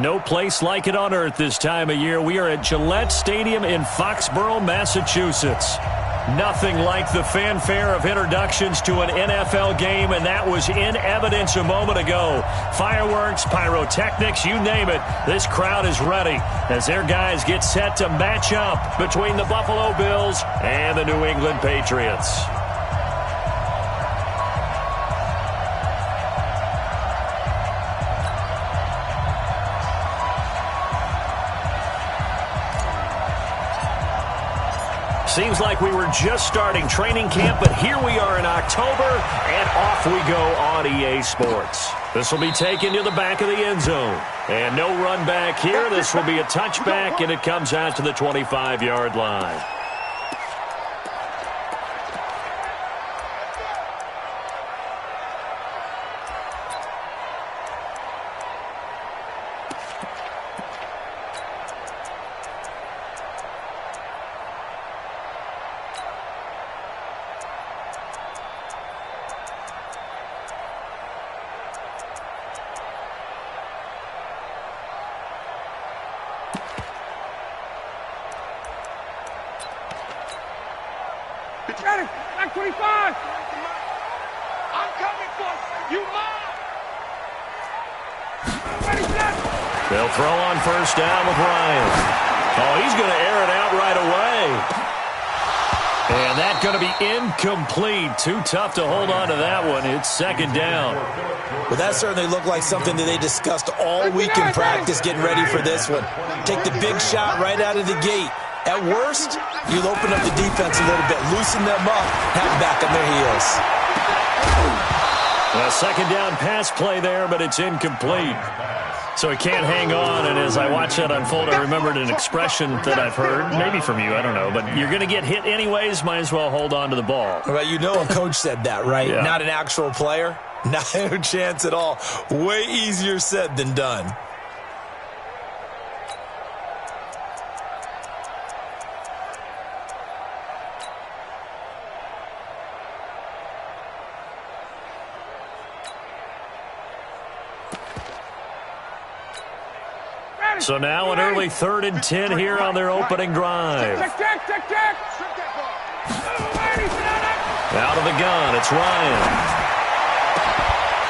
no place like it on earth this time of year. We are at Gillette Stadium in Foxborough, Massachusetts. Nothing like the fanfare of introductions to an NFL game, and that was in evidence a moment ago. Fireworks, pyrotechnics, you name it. This crowd is ready as their guys get set to match up between the Buffalo Bills and the New England Patriots. Seems like we were just starting training camp, but here we are in October, and off we go on EA Sports. This will be taken to the back of the end zone. And no run back here. This will be a touchback, and it comes out to the 25-yard line. Ready, back 25. I'm coming for you, mine. Ready, set. They'll throw on first down with Ryan. Oh, he's going to air it out right away. And that's going to be incomplete. Too tough to hold on to that one. It's second down. Well, that certainly looked like something that they discussed all week in practice, getting ready for this one. Take the big shot right out of the gate. At worst, you'll open up the defense a little bit, loosen them up, have them back on their heels. A second down pass play there, but it's incomplete. So he can't hang on, and as I watch that unfold, I remembered an expression that I've heard, maybe from you, I don't know, but you're going to get hit anyways, might as well hold on to the ball. Well, you know a coach said that, right? Yeah. Not an actual player? Not a chance at all. Way easier said than done. So now an early 3rd and 10 here on their opening drive. Check. Out of the gun, it's Ryan.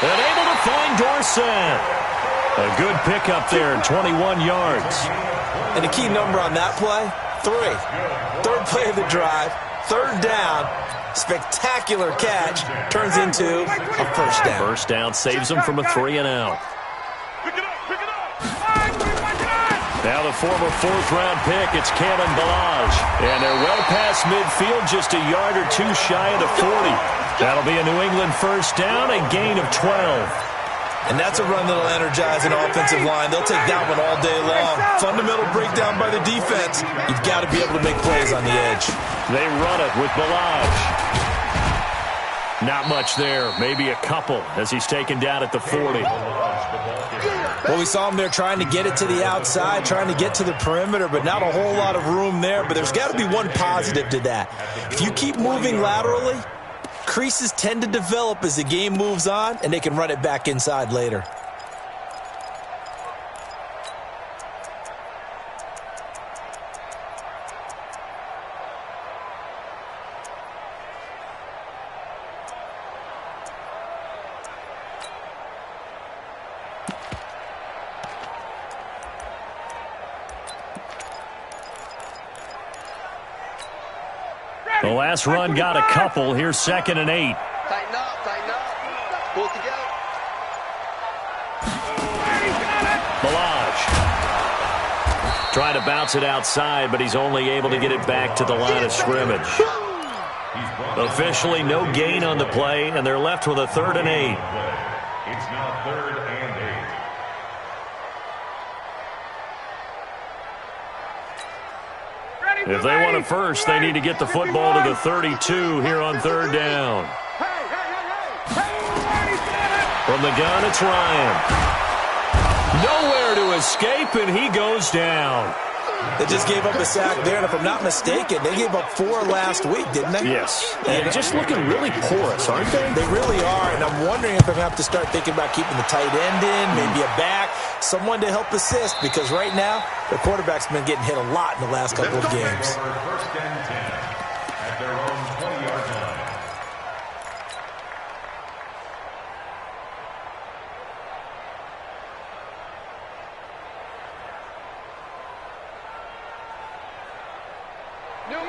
And able to find Dorsett. A good pickup there, 21 yards. And the key number on that play, 3. Third play of the drive, 3rd down, spectacular catch, turns into a first down. First down saves them from a 3 and out. Now the former 4th-round pick, it's Kalen Ballage. And they're well past midfield, just a yard or 2 shy of the 40. That'll be a New England first down, a gain of 12. And that's a run that'll energize an offensive line. They'll take that one all day long. Fundamental breakdown by the defense. You've got to be able to make plays on the edge. They run it with Ballage. Not much there, maybe a couple as he's taken down at the 40. Well, we saw him there trying to get it to the outside, trying to get to the perimeter, but not a whole lot of room there. But there's got to be one positive to that. If you keep moving laterally, creases tend to develop as the game moves on, and they can run it back inside later. The last run got a couple. Here's 2nd and 8. Tighten up. Pull together. Ballage. Trying to bounce it outside, but he's only able to get it back to the line of scrimmage. Officially no gain on the play, and they're left with a 3rd and 8. It's now 3rd and 8. If they want it first, they need to get the football to the 32 here on 3rd down. From the gun, it's Ryan. Nowhere to escape, and he goes down. They just gave up a sack there, and if I'm not mistaken, they gave up 4 last week, didn't they? Yes. And just looking really porous, aren't they? They really are, and I'm wondering if I have to start thinking about keeping the tight end in, maybe a back, someone to help assist, because right now, the quarterback's been getting hit a lot in the last couple of games. First and 10 at their own 20-yard line.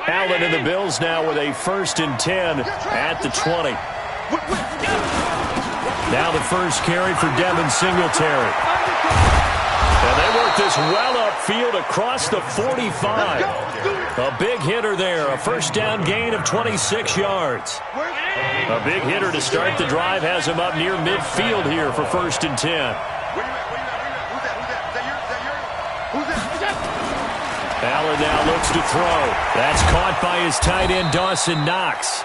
Allen and the Bills now with a 1st and 10 at the 20. Now the first carry for Devin Singletary. And they work this well upfield across the 45. A big hitter there, a first down gain of 26 yards. A big hitter to start the drive has him up near midfield here for 1st and 10. Allen now looks to throw. That's caught by his tight end, Dawson Knox.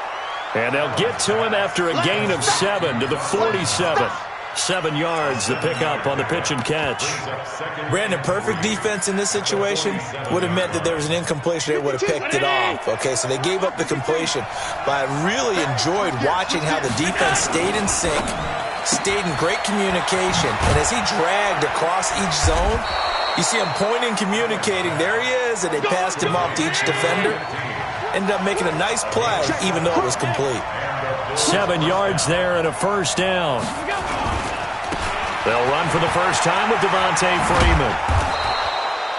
And they'll get to him after a gain of 7 to the 47. 7 yards, the pickup on the pitch and catch. Brandon, perfect defense in this situation would have meant that there was an incompletion. They would have picked it off. Okay, so they gave up the completion. But I really enjoyed watching how the defense stayed in sync, stayed in great communication. And as he dragged across each zone, you see him pointing, communicating. There he is, and they passed him off to each defender. Ended up making a nice play, even though it was complete. 7 yards there and a first down. They'll run for the first time with Devontae Freeman.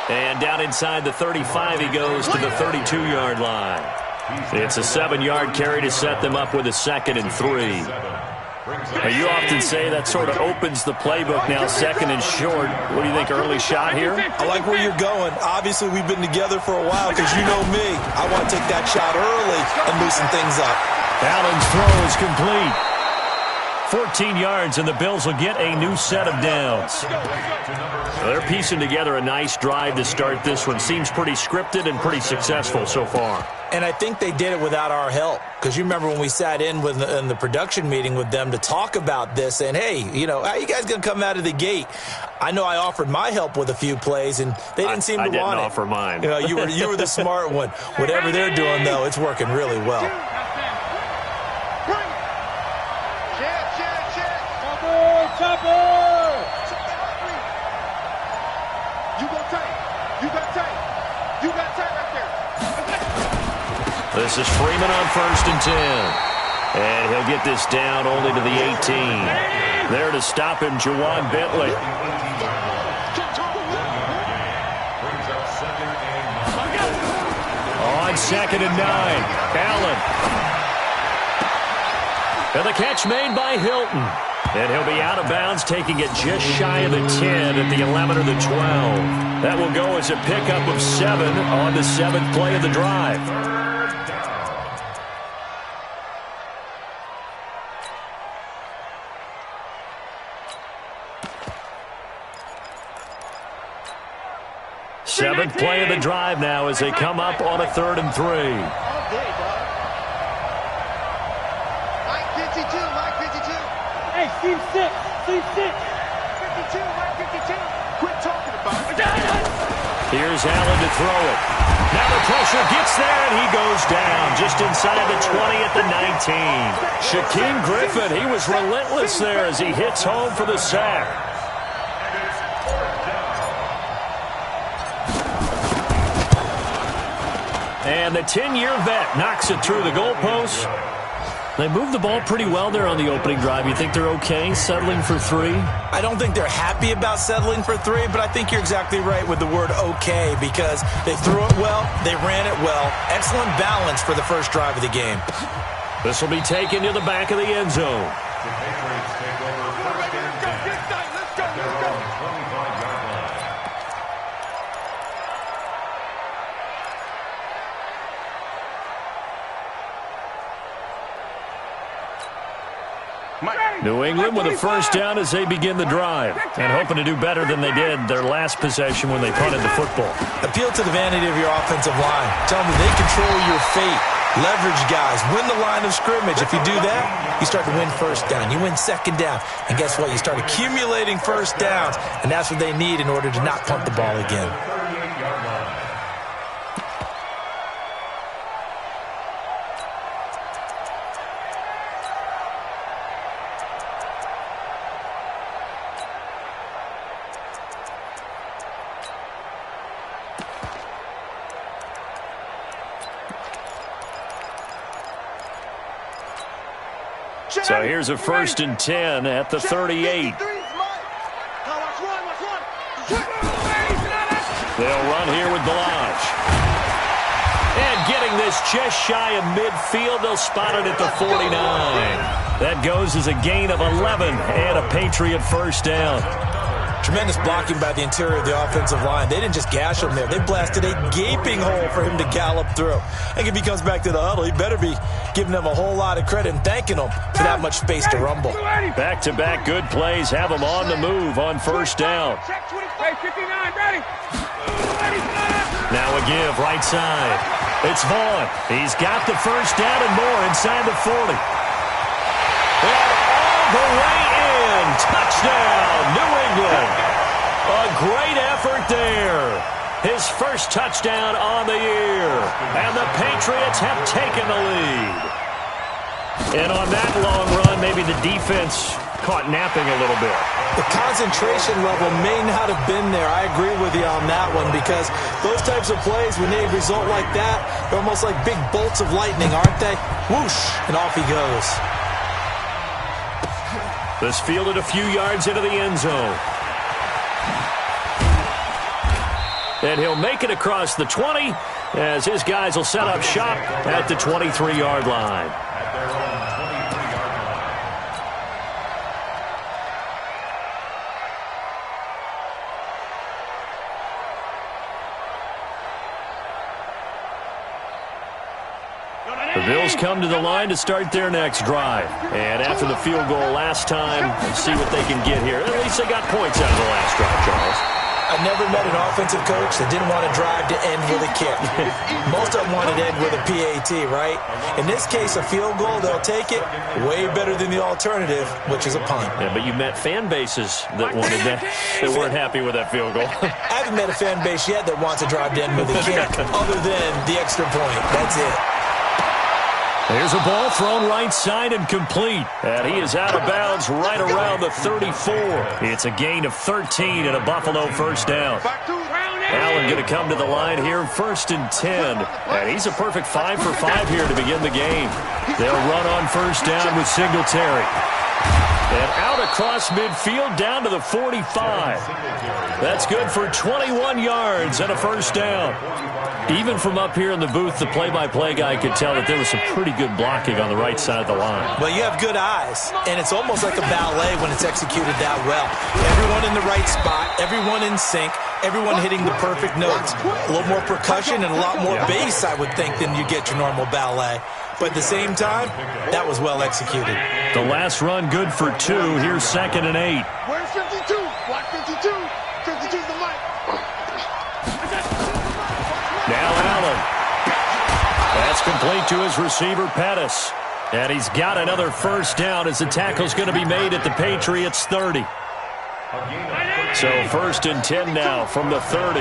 And down inside the 35, he goes to the 32-yard line. It's a 7-yard carry to set them up with a 2nd and 3. Now, you often say that sort of opens the playbook now, 2nd and short. What do you think, early shot here? I like where you're going. Obviously, we've been together for a while because you know me. I want to take that shot early and loosen things up. Allen's throw is complete. 14 yards, and the Bills will get a new set of downs. They're piecing together a nice drive to start this one. Seems pretty scripted and pretty successful so far. And I think they did it without our help. Because you remember when we sat in the production meeting with them to talk about this, and hey, you know, how you guys going to come out of the gate? I know I offered my help with a few plays, and they didn't seem to want it. I didn't offer mine. You know, you were the smart one. Whatever they're doing, though, it's working really well. This is Freeman on 1st and 10. And he'll get this down only to the 18. There to stop him, Juwan Bentley. On 2nd and 9, Allen. And the catch made by Hilton. And he'll be out of bounds, taking it just shy of the 10 at the 11 or the 12. That will go as a pickup of 7 on the 7th play of the drive. Seventh play of the drive now as they come up on a 3rd and 3. Mike 52, Mike 52. Hey, Steve 6, Steve 6. 52, Mike 52. Quit talking about it. Here's Allen to throw it. Now the pressure gets there, and he goes down just inside the 20 at the 19. Shaquem Griffin, he was relentless there as he hits home for the sack. And the 10-year vet knocks it through the goalpost. They moved the ball pretty well there on the opening drive. You think they're okay settling for 3? I don't think they're happy about settling for 3, but I think you're exactly right with the word okay because they threw it well, they ran it well. Excellent balance for the first drive of the game. This will be taken to the back of the end zone. New England with a first down as they begin the drive and hoping to do better than they did their last possession when they punted the football. Appeal to the vanity of your offensive line. Tell them they control your fate. Leverage guys. Win the line of scrimmage. If you do that, you start to win first down. You win 2nd down. And guess what? You start accumulating first downs. And that's what they need in order to not punt the ball again. So here's a 1st and 10 at the 38. They'll run here with Balaj. And getting this just shy of midfield, they'll spot it at the 49. That goes as a gain of 11 and a Patriot first down. Tremendous blocking by the interior of the offensive line. They didn't just gash him there. They blasted a gaping hole for him to gallop through. I think if he comes back to the huddle, he better be giving them a whole lot of credit and thanking them for that much space to rumble. Back-to-back good plays have them on the move on first down. Now a give right side. It's Vaughn. He's got the first down and more inside the 40. And all the way in. Touchdown, New England. A great effort there. His first touchdown on the year. And the Patriots have taken the lead. And on that long run, maybe the defense caught napping a little bit. The concentration level may not have been there. I agree with you on that one because those types of plays, when they result like that, they're almost like big bolts of lightning, aren't they? Whoosh, and off he goes. This fielded a few yards into the end zone. And he'll make it across the 20 as his guys will set up shop at the 23-yard line. The Bills come to the line to start their next drive. And after the field goal last time, we'll see what they can get here. At least they got points out of the last drive, Charles. I never met an offensive coach that didn't want to drive to end with a kick. Most of them wanted to end with a PAT, right? In this case, a field goal, they'll take it. Way better than the alternative, which is a punt. Yeah, but you met fan bases that wanted that, that weren't happy with that field goal. I haven't met a fan base yet that wants to drive to end with a kick, other than the extra point. That's it. Here's a ball thrown right side and complete. And he is out of bounds right around the 34. It's a gain of 13 and a Buffalo first down. Allen going to come to the line here, 1st and 10. And he's a perfect 5 for 5 here to begin the game. They'll run on first down with Singletary. And out across midfield down to the 45. That's good for 21 yards and a first down. Even from up here in the booth, the play-by-play guy could tell that there was some pretty good blocking on the right side of the line. Well, you have good eyes, and it's almost like a ballet when it's executed that well. Everyone in the right spot, everyone in sync, everyone hitting the perfect notes. A little more percussion and a lot more bass, I would think, than you get your normal ballet. But at the same time, that was well executed. The last run good for 2. Here's 2nd and 8. Where's 52? Block 52. 52's the mic. Now Allen. That's complete to his receiver, Pettis. And he's got another first down as the tackle's going to be made at the Patriots' 30. So 1st and 10 now from the 30.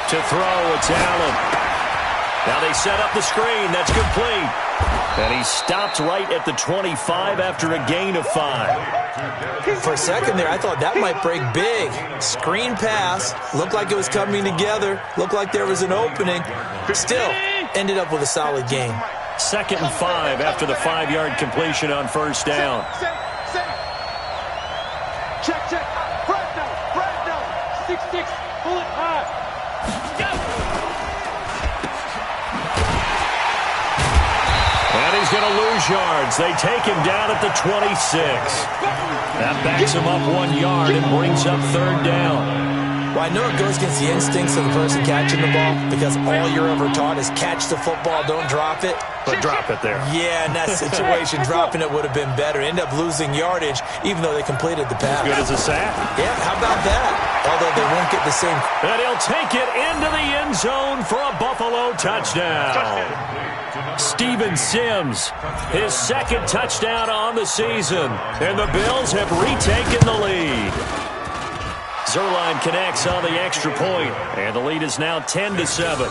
To throw, it's Allen. Now they set up the screen. That's complete. And he stopped right at the 25 after a gain of 5. For a second there, I thought that might break big. Screen pass. Looked like it was coming together. Looked like there was an opening. Still, ended up with a solid game. 2nd and 5 after the 5-yard completion on first down. Check, check. Brad no. 6-6, bullet high. And he's going to lose yards. They take him down at the 26. That backs him up 1 yard and brings up 3rd down. Well, I know it goes against the instincts of the person catching the ball because all you're ever taught is catch the football, don't drop it. But drop it there. Yeah, in that situation, dropping it would have been better. End up losing yardage, even though they completed the pass. As good as a sack. Yeah, how about that? Although they won't get the same. And he'll take it into the end zone for a Buffalo touchdown. Steven Sims, his 2nd touchdown on the season. And the Bills have retaken the lead. Zerline connects on the extra point, and the lead is now 10-7.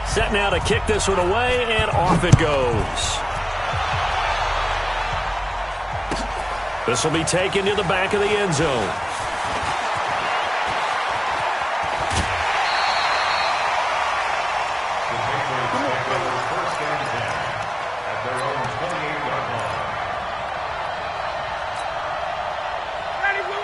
Set now to kick this one away, and off it goes. This will be taken to the back of the end zone.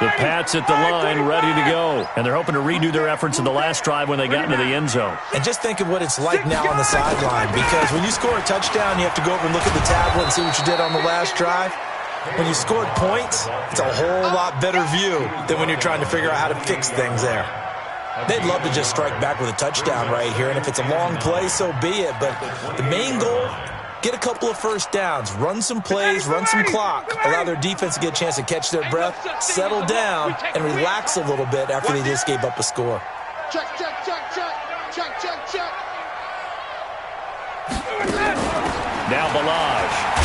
The Pats at the line, ready to go. And they're hoping to redo their efforts in the last drive when they got into the end zone. And just think of what it's like now on the sideline, because when you score a touchdown, you have to go over and look at the tablet and see what you did on the last drive. When you scored points, it's a whole lot better view than when you're trying to figure out how to fix things there. They'd love to just strike back with a touchdown right here, and if it's a long play, so be it. But the main goal, get a couple of first downs, run some plays, run some clock, allow their defense to get a chance to catch their breath, settle down, and relax a little bit after they just gave up a score. Check, check, check, check, check, check, check. Now Balaj.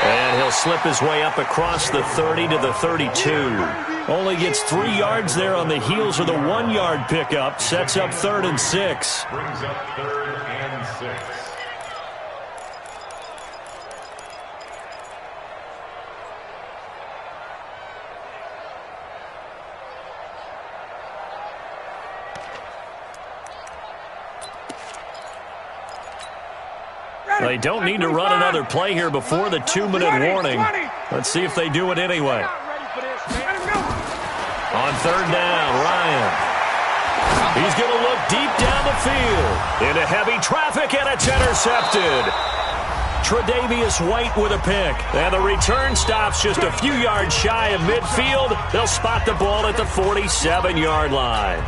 And he'll slip his way up across the 30 to the 32. Only gets 3 yards there on the heels of the 1-yard pickup. Sets up 3rd and 6. Brings up 3rd and 6. They don't need to run another play here before the 2-minute warning. Let's see if they do it anyway. On 3rd down, Ryan. He's going to look deep down the field. Into heavy traffic, and it's intercepted. Tre'Davious White with a pick. And the return stops just a few yards shy of midfield. They'll spot the ball at the 47-yard line.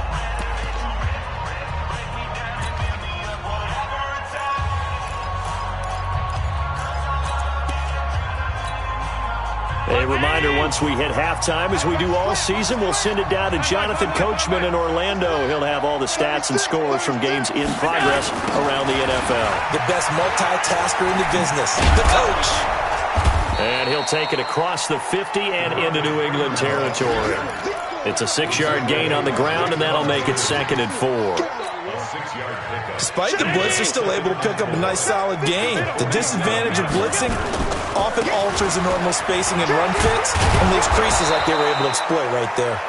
A reminder, once we hit halftime, as we do all season, we'll send it down to Jonathan Coachman in Orlando. He'll have all the stats and scores from games in progress around the NFL. The best multitasker in the business, the coach. And he'll take it across the 50 and into New England territory. It's a 6-yard gain on the ground, and that'll make it 2nd and 4. Despite the blitz, they're still able to pick up a nice, solid gain. The disadvantage of blitzing often alters the normal spacing and run fits and leaves creases like they were able to exploit right there.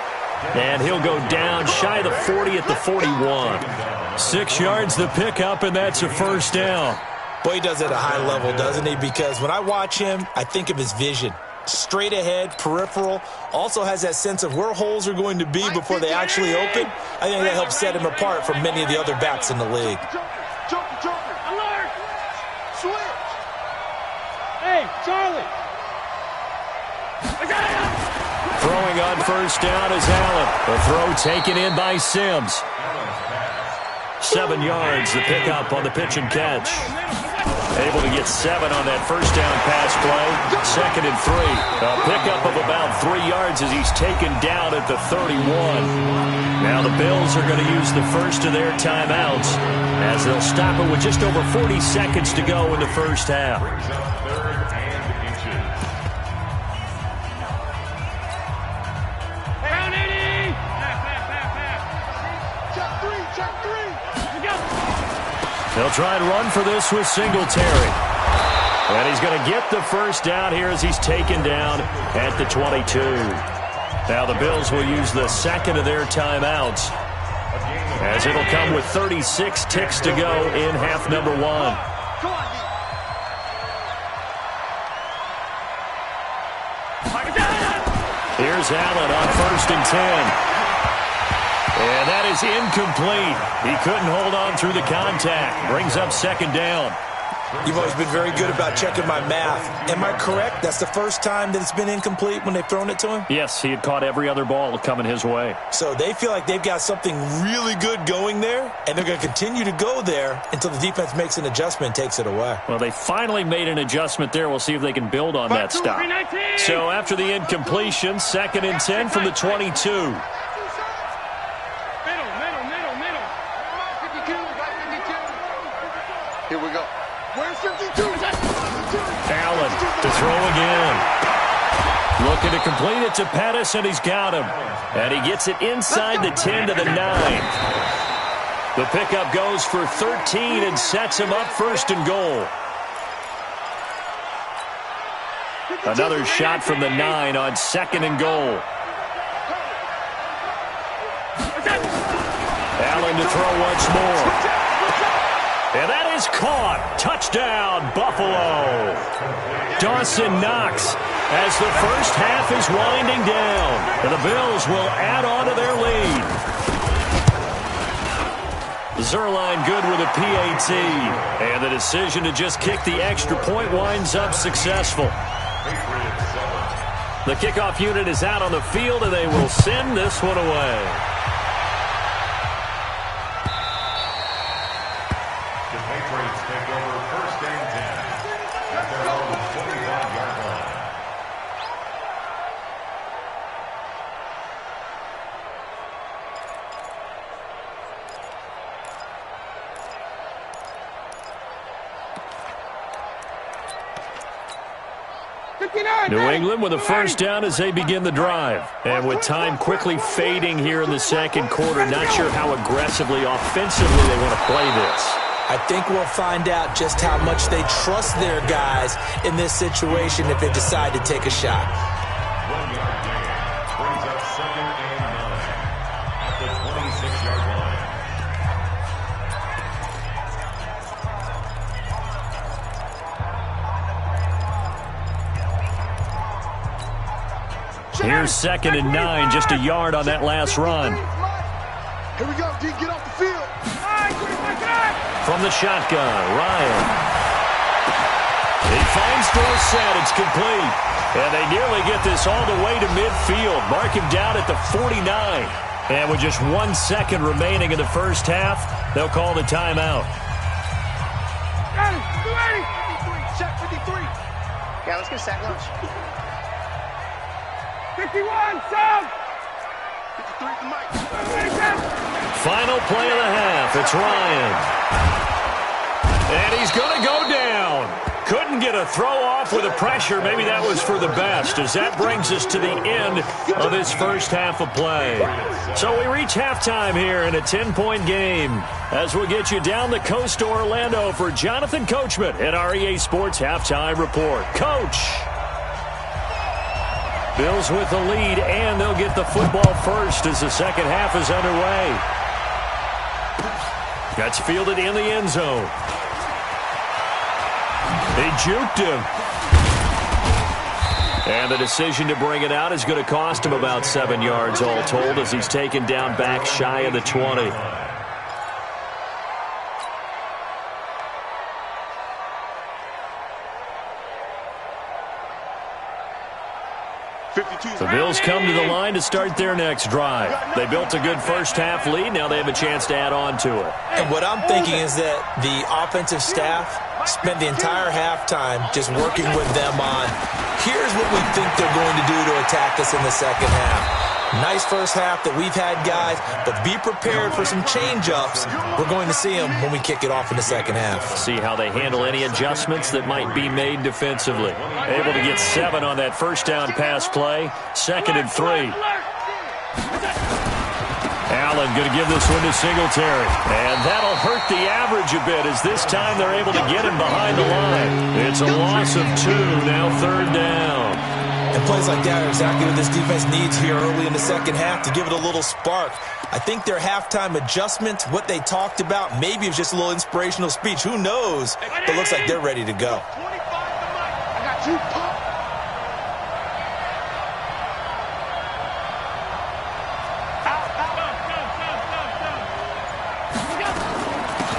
And he'll go down shy of the 40 at the 41. 6 yards the pickup, and that's a 1st down. Boy, he does it at a high level, doesn't he? Because when I watch him, I think of his vision. Straight ahead, peripheral, also has that sense of where holes are going to be before they actually open. I think that helps set him apart from many of the other backs in the league. Joker. Alert. Switch. Hey, Charlie. Throwing on 1st down is Allen. The throw taken in by Sims. 7 yards, the pickup on the pitch and catch. Able to get 7 on that 1st down pass play. 2nd and 3. A pickup of about 3 yards as he's taken down at the 31. Now the Bills are going to use the first of their timeouts as they'll stop it with just over 40 seconds to go in the 1st half. Brings up 3rd and inches. Down 80. Check 3. They'll try and run for this with Singletary. And he's going to get the 1st down here as he's taken down at the 22. Now the Bills will use the 2nd of their timeouts as it'll come with 36 ticks to go in half number 1. Here's Allen on 1st and 10. And that is incomplete. He couldn't hold on through the contact. Brings up 2nd down. You've always been very good about checking my math. Am I correct? That's the first time that it's been incomplete when they've thrown it to him? Yes, he had caught every other ball coming his way. So they feel like they've got something really good going there, and they're going to continue to go there until the defense makes an adjustment and takes it away. Well, they finally made an adjustment there. We'll see if they can build on that stop. So after the incompletion, 2nd and 10 from the 22. Here we go. Where's 52? Allen to throw again. Looking to complete it to Pettis, and he's got him. And he gets it inside the 10 to the 9. The pickup goes for 13 and sets him up 1st and goal. Another shot from the 9 on 2nd and goal. Allen to throw once more. And that is caught. Touchdown, Buffalo. Dawson Knox as the first half is winding down. And the Bills will add on to their lead. Zerline good with a PAT. And the decision to just kick the extra point winds up successful. The kickoff unit is out on the field, and they will send this one away. The Patriots take over first and 10 at their own 45-yard line. New England with a first down as they begin the drive. And with time quickly fading here in the second quarter, not sure how aggressively, offensively they want to play this. I think we'll find out just how much they trust their guys in this situation if they decide to take a shot. 1 yard gain brings up 2nd and 9 at the 26-yard line. Here's 2nd and 9, just a yard on that last run. Here we go, D, get off the field. From the shotgun, Ryan. He finds Dorsett, it's complete. And they nearly get this all the way to midfield. Mark him down at the 49. And with just 1 second remaining in the first half, they'll call the timeout. 53, check 53. Yeah, let's get a sack lunch. 51, sub! 53 to Mike. Final play of the half, it's Ryan. And he's going to go down. Couldn't get a throw off with the pressure. Maybe that was for the best, as that brings us to the end of this first half of play. So we reach halftime here in a 10-point game, as we'll get you down the coast to Orlando for Jonathan Coachman at our EA Sports Halftime Report. Coach. Bills with the lead, and they'll get the football first as the second half is underway. That's fielded in the end zone. He juked him. And the decision to bring it out is going to cost him about 7 yards all told, as he's taken down back shy of the 20. The Bills come to the line to start their next drive. They built a good first half lead. Now they have a chance to add on to it. And what I'm thinking is that the offensive staff spent the entire halftime just working with them on, here's what we think they're going to do to attack us in the second half. Nice first half that we've had, guys, but be prepared for some change-ups. We're going to see them when we kick it off in the second half. See how they handle any adjustments that might be made defensively. Able to get 7 on that first down pass play. 2nd and 3. Allen going to give this one to Singletary. And that'll hurt the average a bit, as this time they're able to get him behind the line. It's a loss of 2, now 3rd down. And plays like that are exactly what this defense needs here early in the second half to give it a little spark. I think their halftime adjustment, what they talked about, maybe it was just a little inspirational speech. Who knows? But it looks like they're ready to go. 25 to Mike. I got you, pump.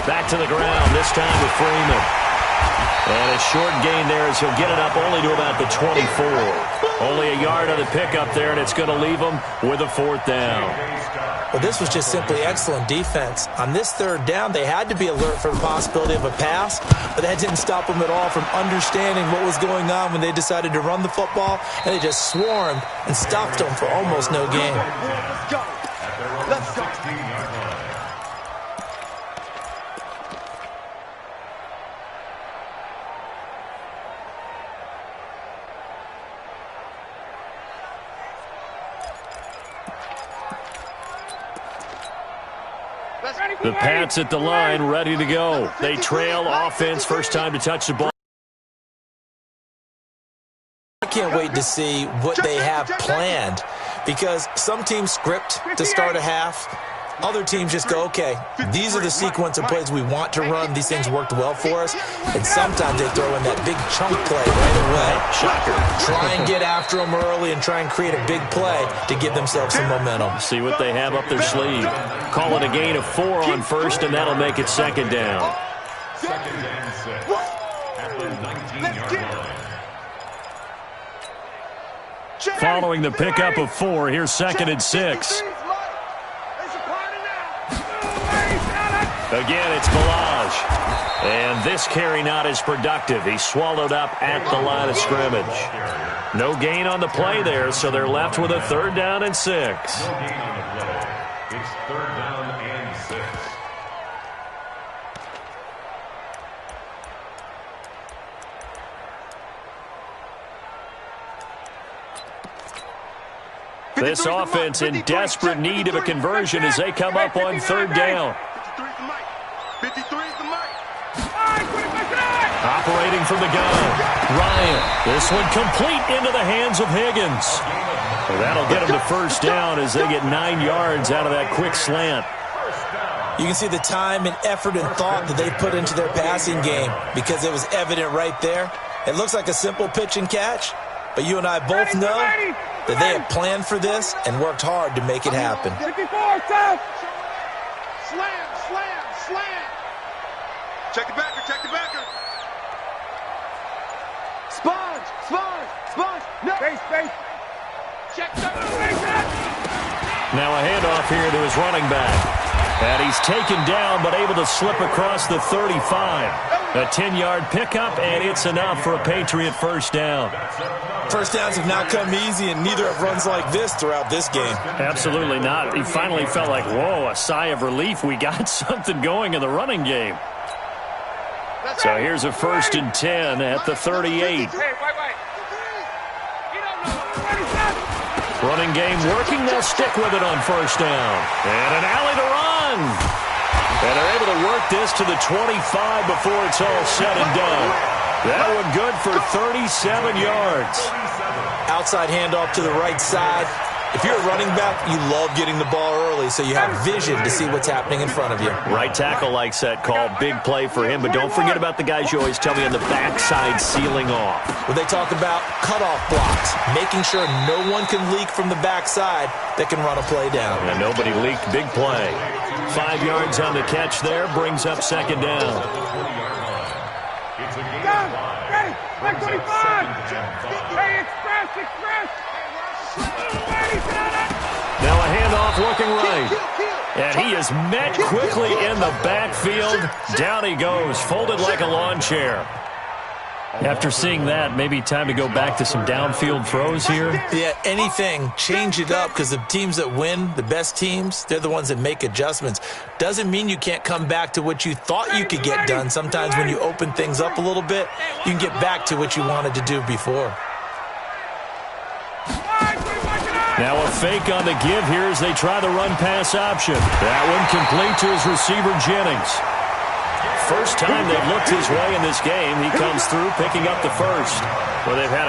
Back to the ground, this time with Freeman. And a short gain there as he'll get it up only to about the 24. Only a yard on the pickup there, and it's going to leave him with a 4th down. Well, this was just simply excellent defense. On this 3rd down, they had to be alert for the possibility of a pass, but that didn't stop them at all from understanding what was going on when they decided to run the football, and they just swarmed and stopped them for almost no gain. Let's go. Let's go. The Pats at the line, ready to go. They trail offense, first time to touch the ball. I can't wait to see what they have planned, because some teams script to start a half. Other teams just go, okay, these are the sequence of plays we want to run. These things worked well for us. And sometimes they throw in that big chunk play right away. Shocker. Try and get after them early and try and create a big play to give themselves some momentum. See what they have up their sleeve. Call it a gain of 4 on first, and that'll make it second down. Second and 6 at the 19-yard line. Following the pickup of 4, here's second and 6. Again, it's Balaj. And this carry not as productive. He's swallowed up at the line of scrimmage. No gain on the play there, so they're left with a 3rd down and 6. No gain on the play. It's 3rd down and 6. This offense in desperate need of a conversion as they come up on 3rd down. 53's the mic. Operating from the gun, Ryan. This one complete into the hands of Higgins. Well, that'll get them to 1st down as they get 9 yards out of that quick slant. You can see the time and effort and thought that they put into their passing game because it was evident right there. It looks like a simple pitch and catch, but you and I both know that they have planned for this and worked hard to make it happen. 54, stop! Slam, slam, slam. Check the backer, check the backer. Sponge, sponge, sponge. No. Face. Check the Now a handoff here to his running back. And he's taken down but able to slip across the 35. A 10-yard pickup, and it's enough for a Patriot 1st down. First downs have not come easy, and neither have runs like this throughout this game. Absolutely not. He finally felt like, whoa, a sigh of relief. We got something going in the running game. So here's a 1st and 10 at the 38. Hey, wait. Running game working. They'll stick with it on 1st down. And an alley to run. And they're able to work this to the 25 before it's all said and done. That one good for 37 yards. Outside handoff to the right side. If you're a running back, you love getting the ball early so you have vision to see what's happening in front of you. Right tackle likes that call. Big play for him. But don't forget about the guys you always tell me on the backside sealing off. When they talk about cutoff blocks, making sure no one can leak from the backside that can run a play down. And nobody leaked. Big play. 5 yards on the catch there. Brings up 2nd down. It's a gain of 5. Ready, like 25. Hey, express. Now a handoff looking right. And he is met quickly in the backfield. Down he goes, folded like a lawn chair. After seeing that, maybe time to go back to some downfield throws here. Yeah, anything, change it up, because the teams that win, the best teams, they're the ones that make adjustments. Doesn't mean you can't come back to what you thought you could get done. Sometimes when you open things up a little bit, you can get back to what you wanted to do before. Now a fake on the give here as they try the run-pass option. That one complete to his receiver, Jennings. First time they've looked his way in this game. He comes through picking up the 1st. Well, they've had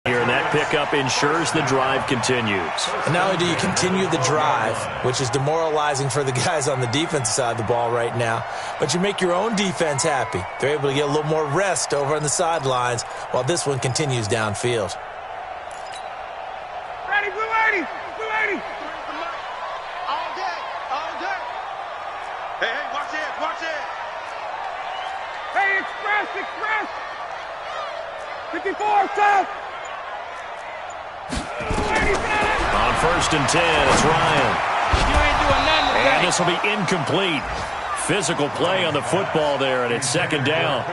here, and that pickup ensures the drive continues. And not only do you continue the drive, which is demoralizing for the guys on the defensive side of the ball right now, but you make your own defense happy. They're able to get a little more rest over on the sidelines while this one continues downfield. Hey, express! 54, stop! On 1st and 10, it's Ryan. You ain't doing nothing today. And this will be incomplete. Physical play on the football there, and it's 2nd down.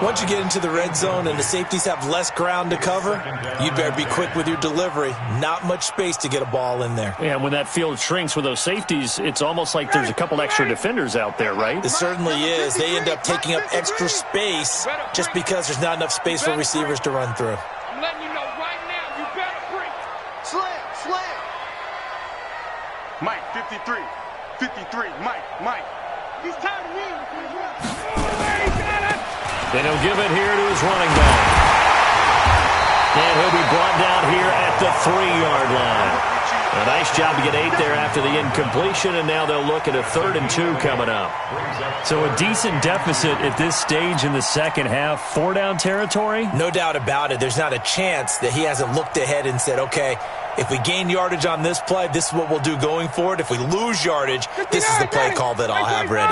Once you get into the red zone and the safeties have less ground to cover, you'd better be quick with your delivery. Not much space to get a ball in there. Yeah, when that field shrinks with those safeties, it's almost like there's a couple extra defenders out there, right? It certainly is. They end up taking up extra space just because there's not enough space for receivers to run through. I'm letting you know right now, you better bring. Slam. Mike, 53. Mike. He's tired of me. Then he'll give it here to his running back. And he'll be brought down here at the 3-yard line. A nice job to get 8 there after the incompletion, and now they'll look at a 3rd and 2 coming up. So a decent deficit at this stage in the second half. 4-down territory? No doubt about it. There's not a chance that he hasn't looked ahead and said, okay, if we gain yardage on this play, this is what we'll do going forward. If we lose yardage, this is the play call that I'll have ready.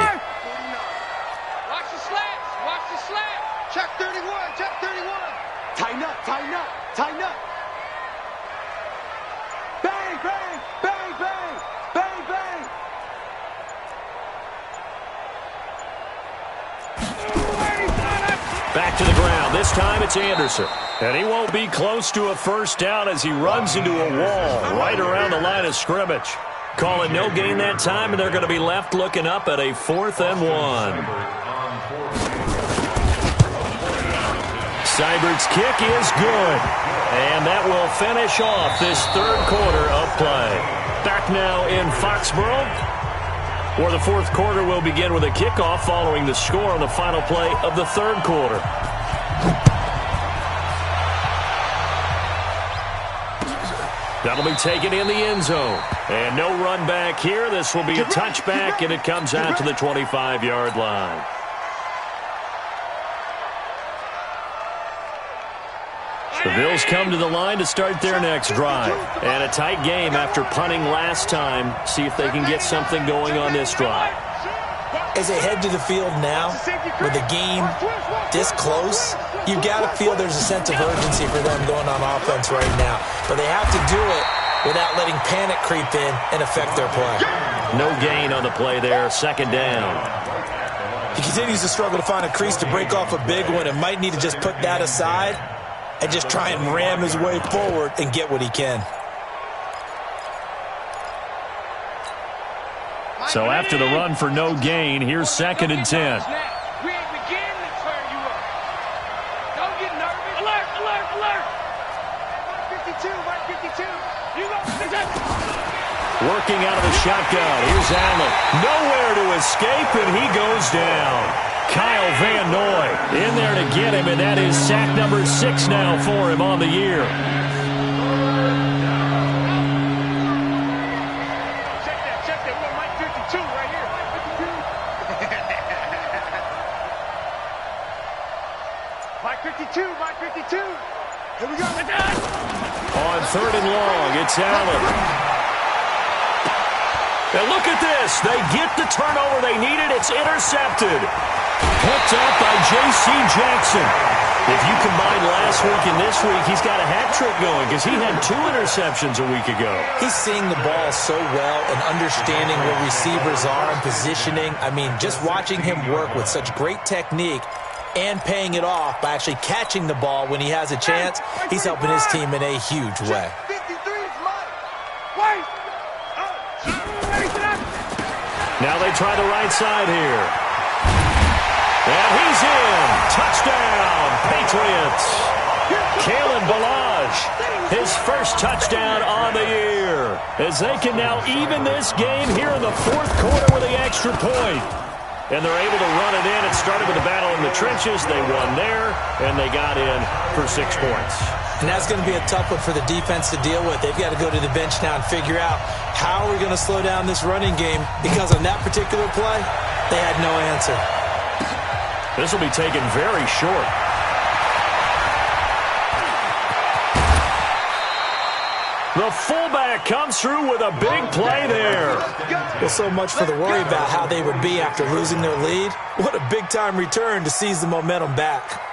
Watch the slats. Watch the slats. Check 31. Check 31. Tighten up, tighten up, tighten up. Bang, bang, bang, bang, bang, bang. Back to the ground. This time it's Anderson. And he won't be close to a first down as he runs into a wall right around the line of scrimmage. Calling no gain that time, and they're going to be left looking up at a 4th and 1. Seibert's kick is good. And that will finish off this 3rd quarter of play. Back now in Foxborough, where the 4th quarter will begin with a kickoff following the score on the final play of the 3rd quarter. That'll be taken in the end zone. And no run back here. This will be a touchback, and it comes out to the 25-yard line. The Bills come to the line to start their next drive. And a tight game after punting last time. See if they can get something going on this drive. As they head to the field now, with the game this close, you've got to feel there's a sense of urgency for them going on offense right now. But they have to do it without letting panic creep in and affect their play. No gain on the play there. 2nd down. He continues to struggle to find a crease to break off a big one and might need to just put that aside and just try and ram his way forward and get what he can. So after the run for no gain, here's 2nd and 10. We ain't beginning to turn you up. Don't get nervous. Alert, alert, alert. 152, 152. You go. Working out of the shotgun. Here's Allen. Nowhere to escape, and he goes down. Kyle Van Noy in there to get him, and that is sack number 6 now for him on the year. Check that. We're Mike 52 right here. Mike 52. Mike 52. Here we go. On 3rd and long, it's Allen. And look at this. They get the turnover they needed. It's intercepted. Picked up by J.C. Jackson. If you combine last week and this week, he's got a hat trick going because he had 2 interceptions a week ago. He's seeing the ball so well and understanding where receivers are and positioning. I mean, just watching him work with such great technique and paying it off by actually catching the ball when he has a chance, he's helping his team in a huge way. 53 is mine. Wait. Now they try the right side here. And he's in. Touchdown, Patriots. Kalen Ballage, his first touchdown on the year. As they can now even this game here in the 4th quarter with the extra point. And they're able to run it in. It started with a battle in the trenches. They won there, and they got in for 6 points. And that's going to be a tough one for the defense to deal with. They've got to go to the bench now and figure out how are we going to slow down this running game, because on that particular play, they had no answer. This will be taken very short. The fullback comes through with a big play there. Well, so much for the worry about how they would be after losing their lead. What a big-time return to seize the momentum back.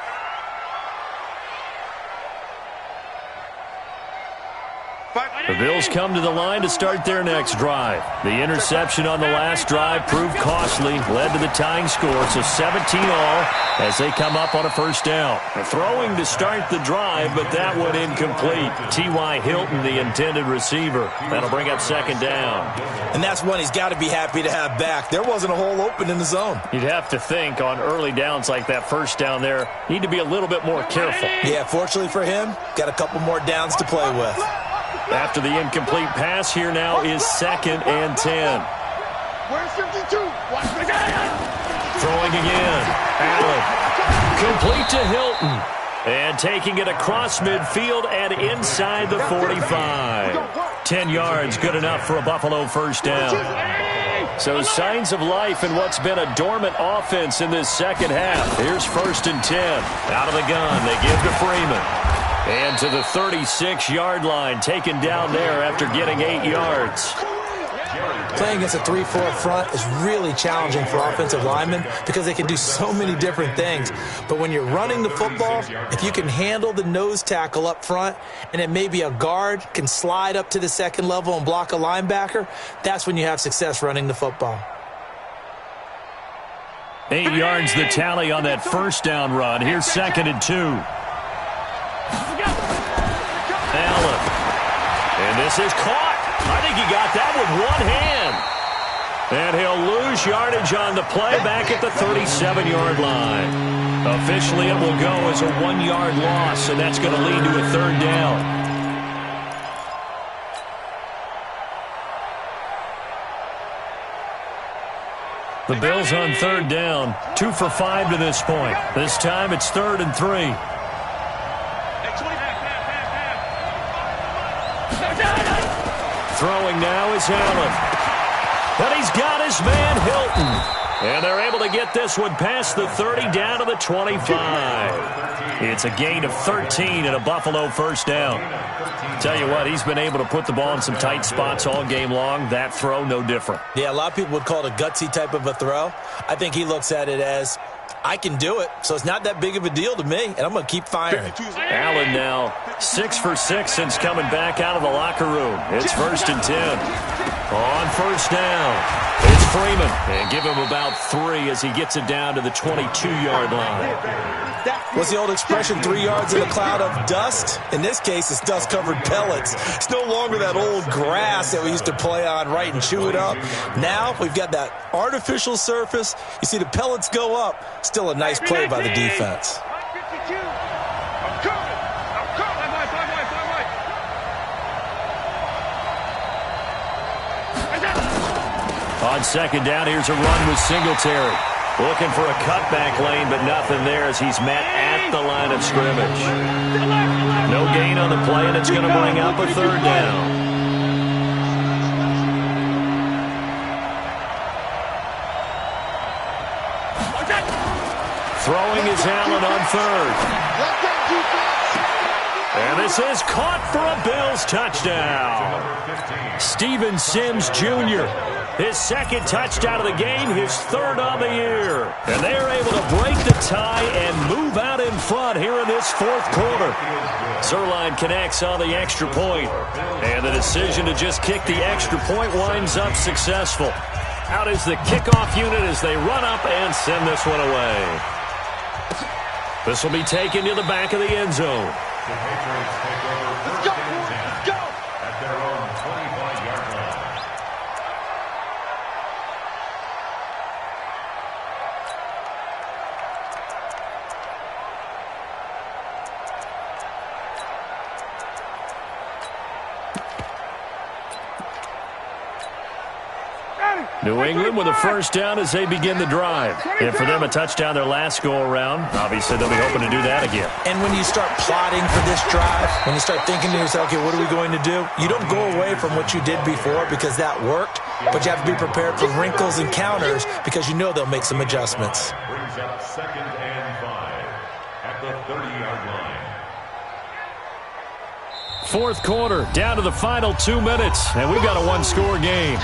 The Bills come to the line to start their next drive. The interception on the last drive proved costly, led to the tying score, so 17 all as they come up on a first down. Throwing to start the drive, but that one incomplete. T.Y. Hilton, the intended receiver. That'll bring up 2nd down. And that's one he's got to be happy to have back. There wasn't a hole open in the zone. You'd have to think on early downs like that first down there, need to be a little bit more careful. Yeah, fortunately for him, got a couple more downs to play with. After the incomplete pass, here now is 2nd and 10. Where's 52? Throwing again. Allen. Complete to Hilton. And taking it across midfield and inside the 45. 10 yards, good enough for a Buffalo first down. So signs of life in what's been a dormant offense in this second half. Here's 1st and 10. Out of the gun, they give to Freeman. And to the 36-yard line, taken down there after getting 8 yards. Playing against a 3-4 front is really challenging for offensive linemen because they can do so many different things. But when you're running the football, if you can handle the nose tackle up front and then maybe a guard can slide up to the second level and block a linebacker, that's when you have success running the football. 8 yards the tally on that first down run. Here's 2nd and 2. Allen. And this is caught. I think he got that with one hand. And he'll lose yardage on the play back at the 37-yard line. Officially, it will go as a 1-yard loss, and that's going to lead to a 3rd down. The Bills on 3rd down, 2 for 5 to this point. This time it's 3rd and 3. Throwing now is Allen. But he's got his man Hilton. And they're able to get this one past the 30 down to the 25. It's a gain of 13 and a Buffalo first down. Tell you what, he's been able to put the ball in some tight spots all game long. That throw, no different. Yeah, a lot of people would call it a gutsy type of a throw. I think he looks at it as, I can do it, so it's not that big of a deal to me, and I'm going to keep firing. Allen now 6 for 6 since coming back out of the locker room. It's 1st and 10. On first down, it's Freeman. And give him about 3 as he gets it down to the 22-yard line. What's the old expression, 3 yards in a cloud of dust? In this case, it's dust-covered pellets. It's no longer that old grass that we used to play on, right, and chew it up. Now we've got that artificial surface. You see the pellets go up. Still a nice play by the defense. On 2nd down, here's a run with Singletary. Looking for a cutback lane, but nothing there as he's met at the line of scrimmage. No gain on the play, and it's going to bring up a 3rd down. Throwing is Allen on 3rd. And this is caught for a Bills touchdown. Steven Sims Jr., his 2nd touchdown of the game, his 3rd on the year. And they're able to break the tie and move out in front here in this 4th quarter. Zerline connects on the extra point. And the decision to just kick the extra point winds up successful. Out is the kickoff unit as they run up and send this one away. This will be taken to the back of the end zone. The Patriots take over 4th and 10 at their own 25-yard line. New England with a first down as they begin the drive. And for them, a touchdown their last go-around. Obviously, they'll be hoping to do that again. And when you start plotting for this drive, when you start thinking to yourself, okay, what are we going to do? You don't go away from what you did before because that worked, but you have to be prepared for wrinkles and counters because you know they'll make some adjustments. Brings up 2nd and 5 at the 30-yard line. 4th quarter, down to the final 2 minutes, and we've got a 1-score game.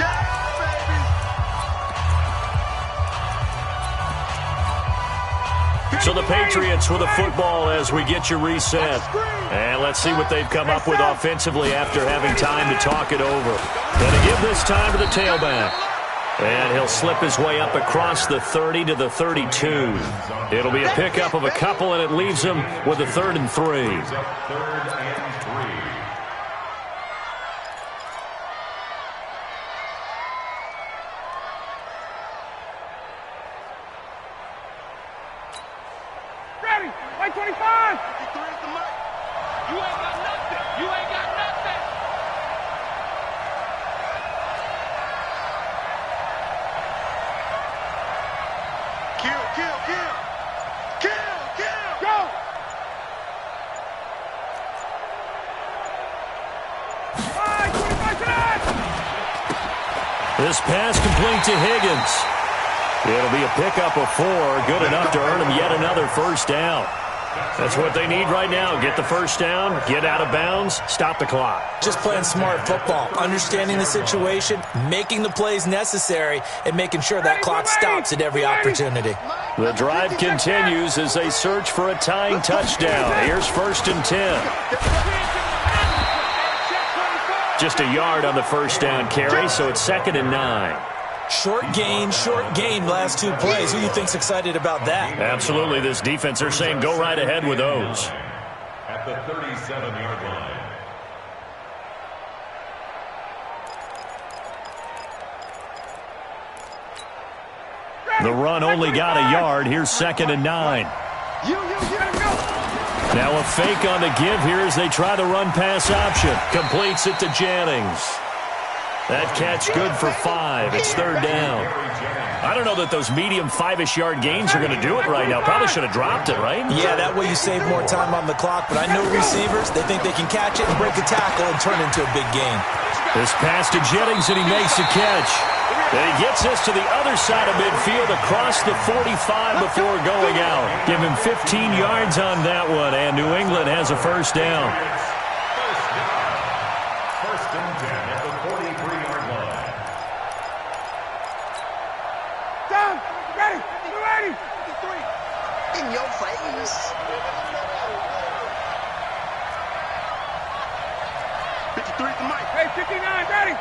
So the Patriots with a football as we get you reset. And let's see what they've come up with offensively after having time to talk it over. Going to give this time to the tailback. And he'll slip his way up across the 30 to the 32. It'll be a pickup of a couple, and it leaves him with a 3rd and 3. 3rd and 3. White 25! 53 at the mic. You ain't got nothing. You ain't got nothing. Kill, kill, kill. Kill, kill. Go. This pass complete to Higgins. It'll be a pickup of 4, good enough to earn him yet another first down. That's what they need right now. Get the first down, get out of bounds, stop the clock. Just playing smart football, understanding the situation, making the plays necessary, and making sure that clock stops at every opportunity. The drive continues as they search for a tying touchdown. Here's 1st and 10. Just a yard on the first down carry, so it's 2nd and 9. Short gain, last 2 plays. Who do you think's excited about that? Absolutely. This defense, they're saying go right ahead with those. At the 37-yard line. The run only got a yard. Here's 2nd and 9. Now a fake on the give here as they try the run-pass option. Completes it to Jennings. That catch good for 5. It's 3rd down. I don't know that those medium 5-ish yard gains are going to do it right now. Probably should have dropped it, right? Yeah, that way you save more time on the clock. But I know receivers, they think they can catch it and break a tackle and turn it into a big gain. This pass to Jennings, and he makes the catch. And he gets this to the other side of midfield across the 45 before going out. Give him 15 yards on that one, and New England has a first down. First and 10 at the 43-yard line. Down. Ready. 53. In your face. 53 to Mike. Hey, 59, ready.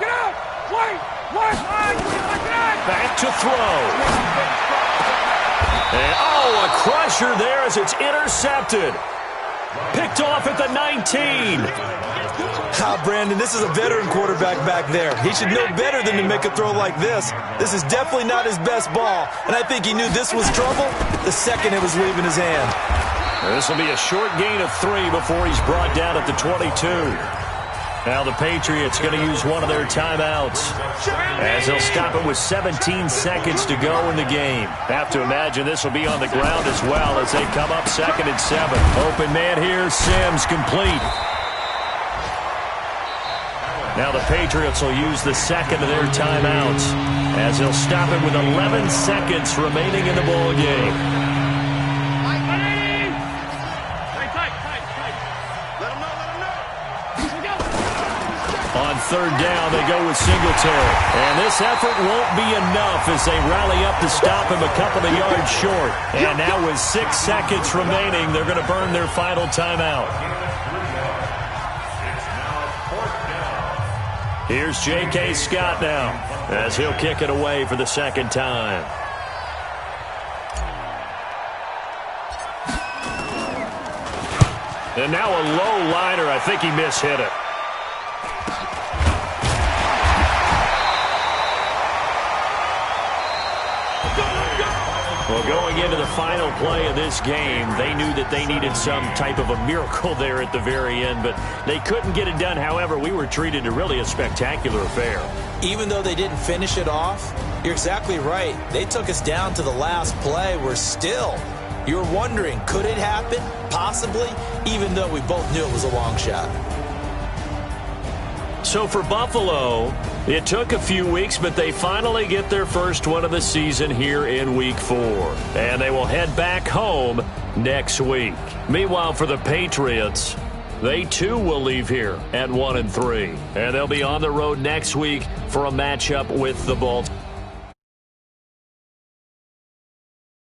Get up. Wait. Back to throw. And, a crusher there as it's intercepted. Picked off at the 19. Brandon, this is a veteran quarterback back there. He should know better than to make a throw like this. This is definitely not his best ball, and I think he knew this was trouble the second it was leaving his hand. This will be a short gain of 3 before he's brought down at the 22. Now the Patriots going to use one of their timeouts as they'll stop it with 17 seconds to go in the game. Have to imagine this will be on the ground as well as they come up 2nd and 7. Open man here, Sims complete. Now the Patriots will use the second of their timeouts as they'll stop it with 11 seconds remaining in the ball game. On 3rd down, they go with Singletary. And this effort won't be enough as they rally up to stop him a couple of yards short. And now with 6 seconds remaining, they're going to burn their final timeout. Here's J.K. Scott now as he'll kick it away for the 2nd time. And now a low liner. I think he mishit it. Well, going into the final play of this game, they knew that they needed some type of a miracle there at the very end, but they couldn't get it done. However, we were treated to really a spectacular affair. Even though they didn't finish it off, you're exactly right. They took us down to the last play. You're wondering, could it happen? Possibly, even though we both knew it was a long shot. So for Buffalo, it took a few weeks, but they finally get their first one of the season here in Week 4. And they will head back home next week. Meanwhile, for the Patriots, they too will leave here at 1-3. And they'll be on the road next week for a matchup with the Baltimore.